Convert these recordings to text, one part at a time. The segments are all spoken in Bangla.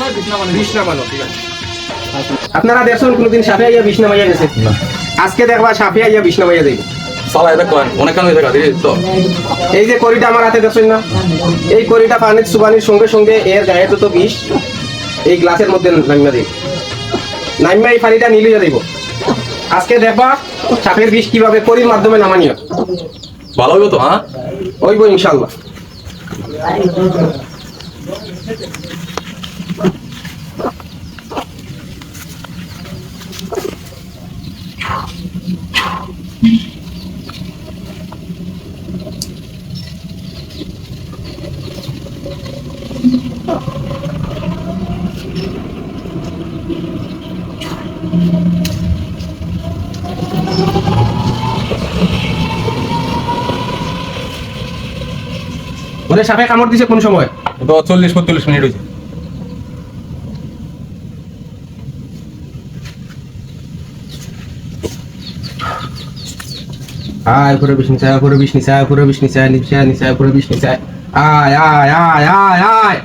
নয় বিষ নামানো ঠিক আছে। আপনারা দেখছেন কোনদিন সাপে আইয়া বিষ নামাইয়া গেছে? আজকে দেখবা সাপে আইয়া বিষ নামাইয়া যাইব। সালা এটা কয় অনেক কান হয়ে থাকে তো। এই যে করিটা আমার হাতে দেখছেন না, এই করিটা পানির চুবানির সঙ্গে সঙ্গে এর গায়ে যত বিষ এই গ্লাসের মধ্যে নামিয়ে দিব, নামিয়ে এই পানিটা নিলিয়ে দিব। আজকে দেখবা সাপের বিষ কিভাবে করির মাধ্যমে নামানিও। ভালো হইব তো? হ্যাঁ হইব ইনশাল্লাহ। ওরে সাপে কামড় দিছে কোন সময়? তো 40-45 মিনিট হয়েছে। আয় উপরে বিষ নিচে, উপরে বিষ নিচে, উপরে বিষ নিচে, নিচে নিচে, উপরে বিষ নিচে। আয় আয় আয় আয় আয়।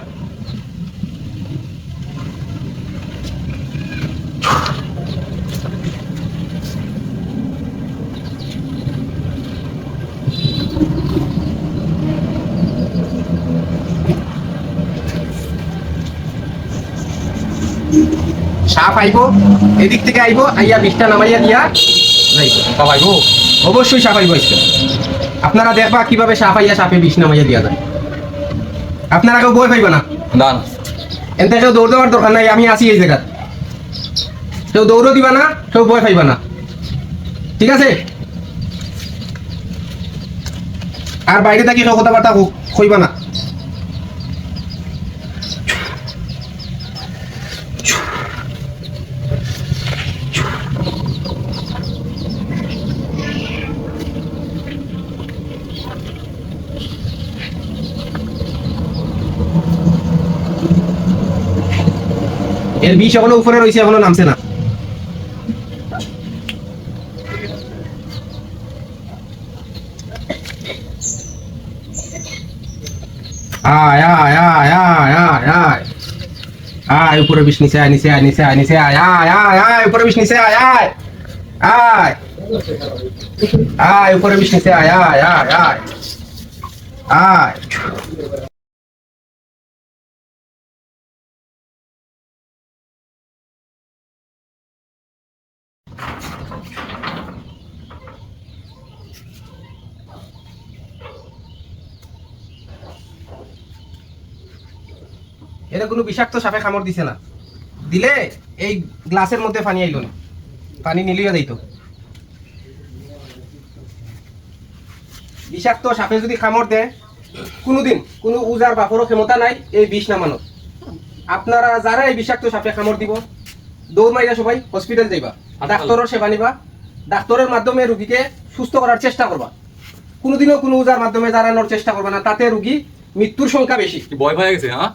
সাপ আইব, এদিক থেকে আইব, আইয়া বিষটা নামাইয়া দিয়া যাইব। ভাই গো অবশ্যই সাপ আইব আজকে। আপনারা দেখবা কিভাবে সাপ আইয়া সাপে বিষ নামাইয়া দিয়া যায়। আপনারা কেউ বই পাইবা না, না এনতে কেউ দৌড় দেওয়ার দরকার নাই, আমি আছি এই জায়গায়। কেউ দৌড়ও দিবা না, কেউ বই পাইবা না, ঠিক আছে? আর বাইরে থাকি কেউ কথাবার্তা কইবা না। এর বিষ এখনো উপরে রয়েছে, এখনো নামছে না। আয় আয় আয় আয় আয় আয় আয় উপরে বিষ নিচে, আয় নিচে, আয় নিচে, আয় নিচে, আয় আয় আয় আয় উপরে বিষ নিচে, আয় আয় আয় আয় উপরে বিষ নিচে, আয় আয় আয় আয় আয়। এটা কোনো বিষাক্ত সাপে কামড় দিছে না, দিলে এই গ্লাসের মধ্যে পানি আইল না, পানি নিলিয়ে যাইতো। বিষাক্ত সাপে যদি কামড় দেয়, কোনোদিন কোনো উজার বাপরও ক্ষমতা নাই এই বিষ নামানোর। আপনারা যারা এই বিষাক্ত সাপে কামড় দিব, দৌড় মাইরা সবাই হসপিটাল যাইবা, ডাক্তারের সেবা নিবা, ডাক্তারের মাধ্যমে রুগীকে সুস্থ করার চেষ্টা করবা। কোনোদিনও কোনো উজার মাধ্যমে জানানোর চেষ্টা করবা না, তাতে রুগী মৃত্যুর সংখ্যা বেশি। ভয় পাই গেছে। হ্যাঁ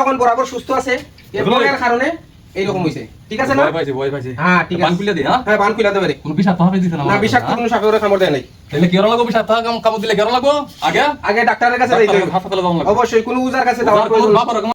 এখন বরাবর সুস্থ আছে, এর ভয়ের কারণে এইরকম হইছে, ঠিক আছে না? ভয় পাইছে। হ্যাঁ ঠিক আছে, বান খুলে দে। হ্যাঁ বান খুলে দেবে। কোন বিষাক্ত হবে দিছ না? না বিষাক্ত কোনো সাপে ওরা কামড় দেয় নাই। তাহলে কেরো লাগো বিষাক্ত কামড় দিলে কেরো লাগো? আগে আগে ডাক্তারের কাছে যাইতে হবে। হাসপাতালে যাওয়া লাগবে। অবশ্যই কোনো উজার কাছে যাওয়ার প্রয়োজন।